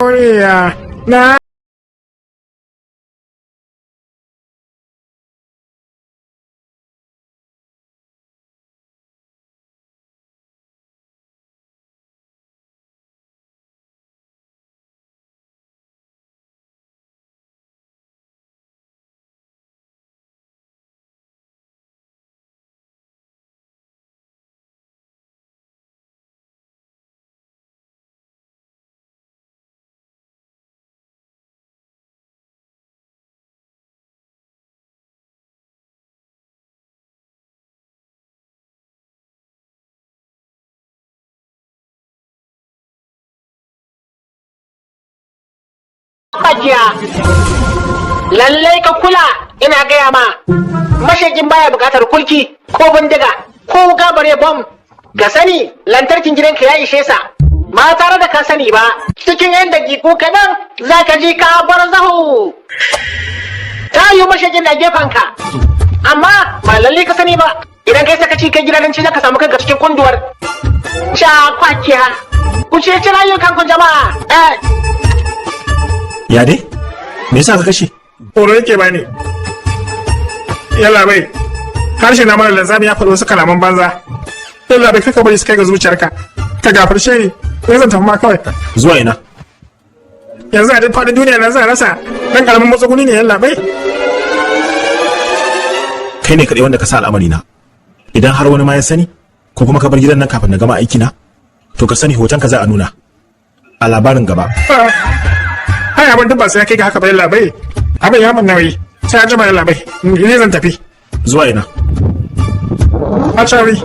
murya na Hajiya, lallai ka kula ina gaya ma mashigin baya bukatar kulki ko bindiga ko gabare bom ga sani lantarkin gidanka ya ishe sa ba tare da ka sani ba cikin yan dakiku kaɗan za ka ji ka bar zahu ta yi mashigin na gefenka amma ba lallai ka sani ba idan kai sakaci kai gidadanci za ka samu kanka cikin kunduwar kwakiya ku ce rayukan ku jama'a Ya dai? Me yasa ka kashe? horo yake bani. Yalla bai, harshe na mara lanzami ya faɗi wasu kalaman banza. Yalla bai kaka bari su kai ga zuciyarka. Ka gafarshe ni, ko zan tafi ma kawai. Zuwa ina? Yanzu a duk faɗin duniya na zan rasa. Dan karamin matsuguni ne yalla bai. Kai ne kaɗai wanda ka sa al'amari na. Idan har wani ma ya sani, ko kuma ka bar gidan nan kafin na gama aiki na, to ka sani hoton ka za a nuna. A labarin gaba. Hai abin duk ba sai kai ga haka bai labai. Abin ya mun nauyi. Sai an jima ya labai. Ne zan tafi. Zuwa ina? A cari.